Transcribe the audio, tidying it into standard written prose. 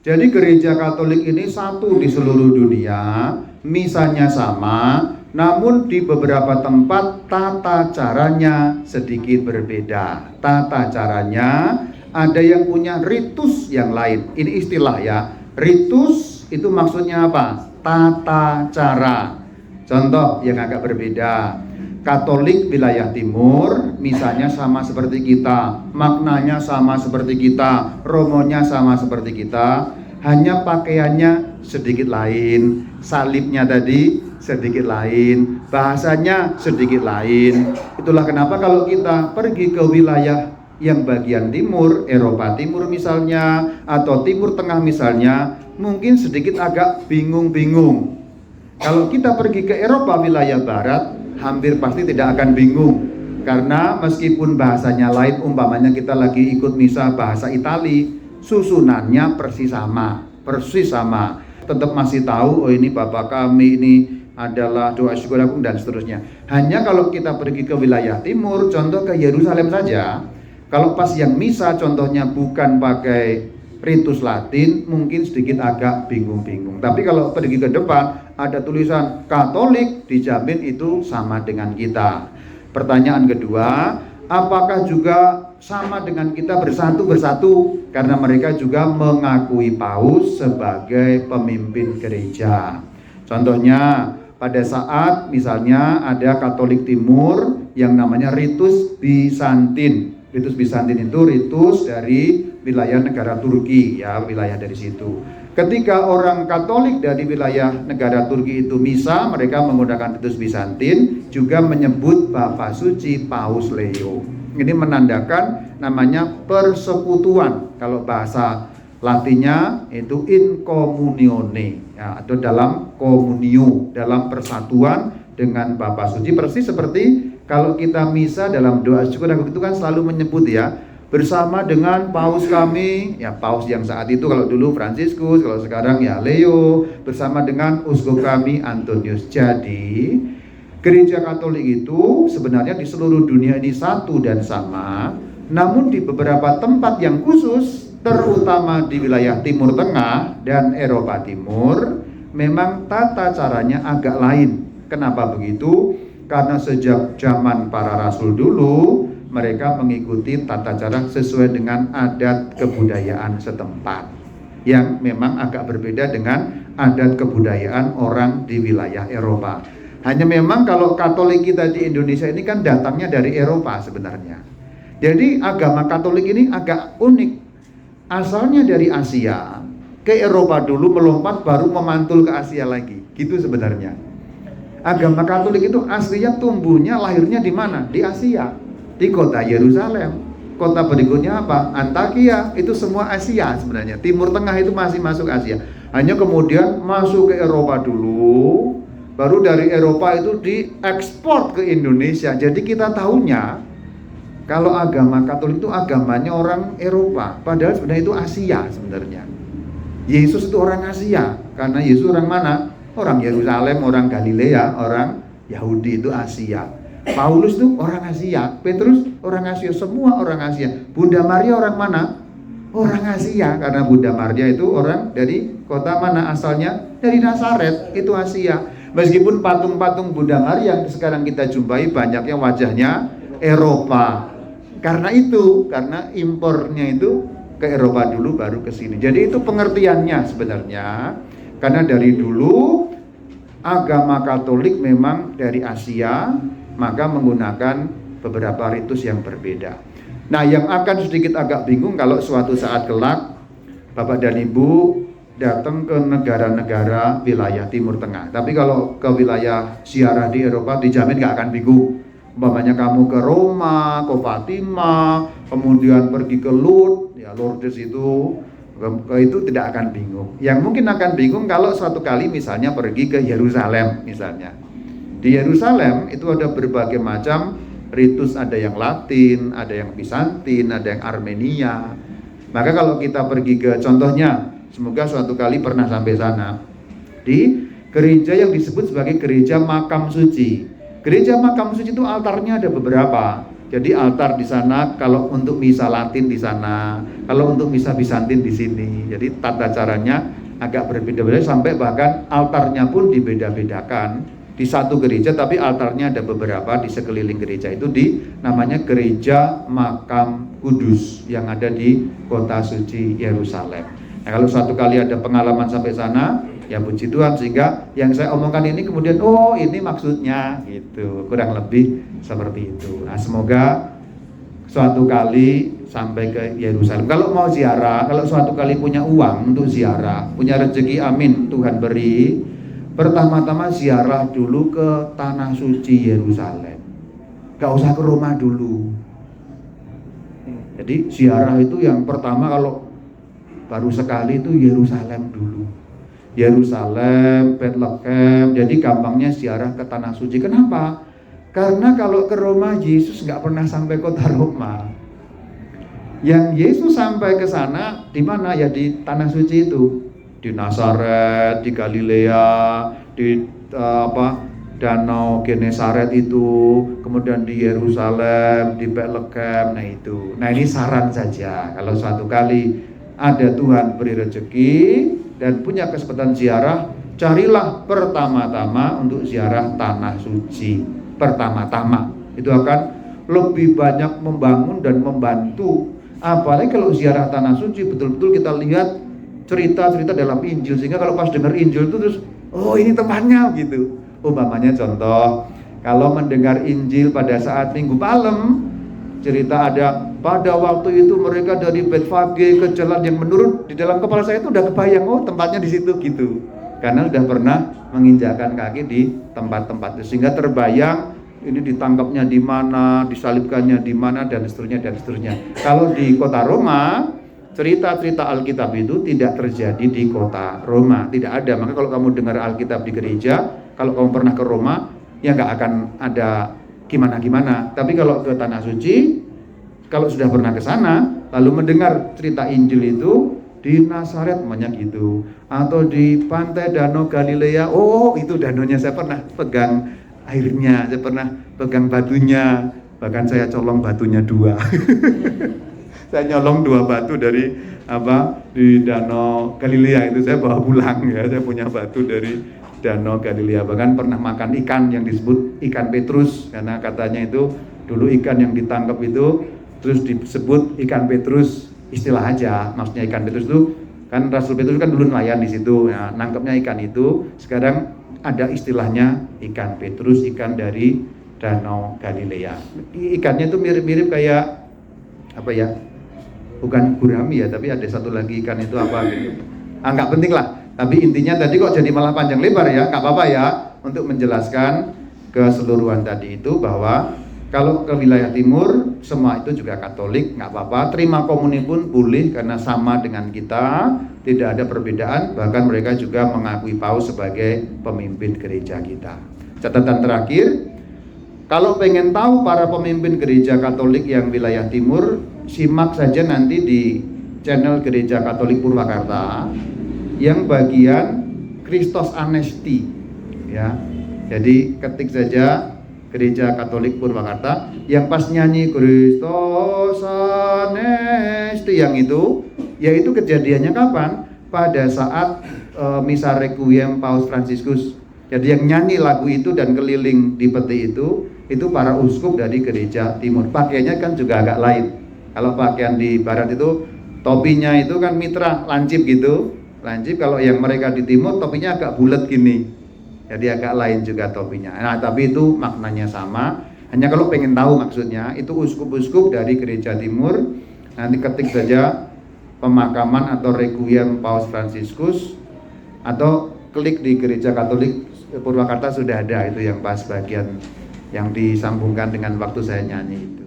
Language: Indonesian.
Jadi gereja Katolik ini satu di seluruh dunia, misanya sama, namun di beberapa tempat tata caranya sedikit berbeda. Tata caranya ada yang punya ritus yang lain. Ini istilah ya. Ritus itu maksudnya apa? Tata cara. Contoh yang agak berbeda. Katolik wilayah timur misalnya sama seperti kita, maknanya sama seperti kita, romonya sama seperti kita, hanya pakaiannya sedikit lain, salibnya tadi sedikit lain, bahasanya sedikit lain. Itulah kenapa kalau kita pergi ke wilayah yang bagian timur, Eropa Timur misalnya, atau Timur Tengah misalnya, mungkin sedikit agak bingung-bingung. Kalau kita pergi ke Eropa wilayah barat, hampir pasti tidak akan bingung, karena meskipun bahasanya lain, umpamanya kita lagi ikut misa bahasa Itali, susunannya persis sama, tetap masih tahu, oh ini Bapa kami, ini adalah doa syukur agung dan seterusnya. Hanya kalau kita pergi ke wilayah timur, contoh ke Yerusalem saja, kalau pas yang misa contohnya bukan pakai ritus Latin, mungkin sedikit agak bingung-bingung. Tapi kalau pergi ke depan ada tulisan Katolik, dijamin itu sama dengan kita. Pertanyaan kedua, apakah juga sama dengan kita bersatu? Karena mereka juga mengakui Paus sebagai pemimpin gereja. Contohnya pada saat misalnya ada Katolik Timur yang namanya ritus Bizantin. Ritus Bizantin itu ritus dari wilayah negara Turki, ya, wilayah dari situ. Ketika orang Katolik dari wilayah negara Turki itu misa, mereka menggunakan ritus Bizantin, juga menyebut Bapa Suci Paus Leo. Ini menandakan namanya persekutuan. Kalau bahasa Latinnya itu in communione, ya, atau dalam komunio, dalam persatuan dengan Bapa Suci. Persis seperti kalau kita misa dalam doa syukur agung itu kan selalu menyebut ya, bersama dengan Paus kami, ya Paus yang saat itu kalau dulu Fransiskus, kalau sekarang ya Leo, bersama dengan uskup kami Antonius. Jadi gereja Katolik itu sebenarnya di seluruh dunia ini satu dan sama, namun di beberapa tempat yang khusus, terutama di wilayah Timur Tengah dan Eropa Timur, memang tata caranya agak lain. Kenapa begitu? Karena sejak zaman para rasul dulu, mereka mengikuti tata cara sesuai dengan adat kebudayaan setempat, yang memang agak berbeda dengan adat kebudayaan orang di wilayah Eropa. Hanya memang kalau Katolik kita di Indonesia ini kan datangnya dari Eropa sebenarnya. Jadi agama Katolik ini agak unik. Asalnya dari Asia, ke Eropa dulu melompat baru memantul ke Asia lagi. Gitu sebenarnya. Agama Katolik itu aslinya tumbuhnya lahirnya di mana? Di Asia, di kota Yerusalem. Kota berikutnya apa? Antakya. Itu semua Asia sebenarnya. Timur Tengah itu masih masuk Asia. Hanya kemudian masuk ke Eropa dulu, baru dari Eropa itu diekspor ke Indonesia. Jadi kita tahunya kalau agama Katolik itu agamanya orang Eropa, padahal sebenarnya itu Asia sebenarnya. Yesus itu orang Asia, karena Yesus orang mana? Orang Yerusalem, orang Galilea, orang Yahudi itu Asia. Paulus itu orang Asia, Petrus orang Asia, semua orang Asia. Bunda Maria orang mana? Orang Asia, karena Bunda Maria itu orang dari kota mana asalnya? Dari Nazaret, itu Asia. Meskipun patung-patung Bunda Maria yang sekarang kita jumpai banyaknya wajahnya Eropa. Karena impornya itu ke Eropa dulu baru ke sini. Jadi itu pengertiannya sebenarnya. Karena dari dulu agama Katolik memang dari Asia, maka menggunakan beberapa ritus yang berbeda. Nah, yang akan sedikit agak bingung kalau suatu saat kelak Bapak dan Ibu datang ke negara-negara wilayah Timur Tengah. Tapi kalau ke wilayah ziarah di Eropa dijamin gak akan bingung. Umpamanya kamu ke Roma, ke Fatima, kemudian pergi ke Lourdes, ya Lourdes itu tidak akan bingung. Yang mungkin akan bingung kalau suatu kali misalnya pergi ke Yerusalem misalnya. Di Yerusalem itu ada berbagai macam ritus, ada yang Latin, ada yang Bizantin, ada yang Armenia. Maka kalau kita pergi ke contohnya, semoga suatu kali pernah sampai sana, di gereja yang disebut sebagai gereja makam suci. Gereja makam suci itu altarnya ada beberapa. Jadi altar di sana, kalau untuk misa Latin di sana, kalau untuk misa Bizantin di sini. Jadi tata caranya agak berbeda-beda, sampai bahkan altarnya pun dibeda-bedakan di satu gereja, tapi altarnya ada beberapa di sekeliling gereja. Itu namanya Gereja Makam Kudus yang ada di Kota Suci Yerusalem. Nah, kalau suatu kali ada pengalaman sampai sana, ya puji Tuhan, sehingga yang saya omongkan ini kemudian oh ini maksudnya gitu, kurang lebih seperti itu. Nah, semoga suatu kali sampai ke Yerusalem. Kalau mau ziarah, kalau suatu kali punya uang untuk ziarah, punya rezeki, amin, Tuhan beri, pertama-tama ziarah dulu ke Tanah Suci Yerusalem. Gak usah ke Roma dulu. Jadi ziarah itu yang pertama kalau baru sekali itu Yerusalem dulu. Yerusalem, Bethlehem, jadi gampangnya ziarah ke Tanah Suci. Kenapa? Karena kalau ke Roma, Yesus nggak pernah sampai kota Roma. Yang Yesus sampai ke sana di mana? Ya di Tanah Suci itu, di Nazaret, di Galilea, di Danau Genesaret itu, kemudian di Yerusalem, di Bethlehem. Nah itu. Nah ini saran saja. Kalau suatu kali ada Tuhan beri rezeki dan punya kesempatan ziarah, carilah pertama-tama untuk ziarah Tanah Suci. Pertama-tama itu akan lebih banyak membangun dan membantu. Apalagi kalau ziarah Tanah Suci betul-betul kita lihat cerita-cerita dalam Injil, sehingga kalau pas dengar Injil itu terus oh ini tempatnya gitu. Umpamanya contoh, kalau mendengar Injil pada saat Minggu malam, cerita ada pada waktu itu mereka dari Betfage ke jalan yang menurun, di dalam kepala saya itu udah kebayang oh tempatnya di situ gitu, karena udah pernah menginjakkan kaki di tempat-tempat itu, sehingga terbayang ini ditangkapnya di mana, disalibkannya di mana, dan seterusnya dan seterusnya. Kalau di kota Roma, cerita-cerita Alkitab itu tidak terjadi di kota Roma, tidak ada. Maka kalau kamu dengar Alkitab di gereja, kalau kamu pernah ke Roma, ya nggak akan ada gimana-gimana. Tapi kalau ke Tanah Suci, kalau sudah pernah ke sana, lalu mendengar cerita Injil itu di Nazaret banyak gitu, atau di pantai Danau Galilea, oh itu danaunya saya pernah pegang airnya, saya pernah pegang batunya, bahkan saya colong batunya 2. Saya nyolong 2 batu dari di Danau Galilea itu, saya bawa pulang ya, saya punya batu dari Danau Galilea. Bahkan pernah makan ikan yang disebut ikan Petrus, karena katanya itu dulu ikan yang ditangkap itu terus disebut ikan Petrus, istilah aja, maksudnya ikan Petrus itu kan Rasul Petrus kan dulu nelayan di situ, ya, nangkapnya ikan itu. Sekarang ada istilahnya ikan Petrus, ikan dari Danau Galilea. Ikannya itu mirip-mirip kayak apa ya? Bukan gurami ya, tapi ada satu lagi ikan itu apa gitu. Nggak penting lah. Tapi intinya tadi kok jadi malah panjang lebar ya, nggak apa-apa ya, untuk menjelaskan keseluruhan tadi itu bahwa kalau ke wilayah timur semua itu juga Katolik, nggak apa-apa. Terima komuni pun boleh karena sama dengan kita, tidak ada perbedaan. Bahkan mereka juga mengakui Paus sebagai pemimpin gereja kita. Catatan terakhir, kalau pengen tahu para pemimpin gereja Katolik yang wilayah timur, simak saja nanti di channel Gereja Katolik Purwakarta yang bagian Kristos Anesti ya. Jadi ketik saja Gereja Katolik Purwakarta, yang pas nyanyi Kristos Anesti yang itu, yaitu kejadiannya kapan? Pada saat misa requiem Paus Fransiskus. Jadi yang nyanyi lagu itu dan keliling di peti itu para uskup dari gereja timur. Pakaiannya kan juga agak lain. Kalau pakaian di barat itu topinya itu kan mitra lancip gitu. Lancip, kalau yang mereka di timur topinya agak bulat gini, jadi agak lain juga topinya. Nah tapi itu maknanya sama, hanya kalau pengen tahu maksudnya itu uskup-uskup dari gereja timur, nanti ketik saja pemakaman atau requiem Paus Fransiskus, atau klik di Gereja Katolik Purwakarta, sudah ada itu yang pas bagian yang disambungkan dengan waktu saya nyanyi.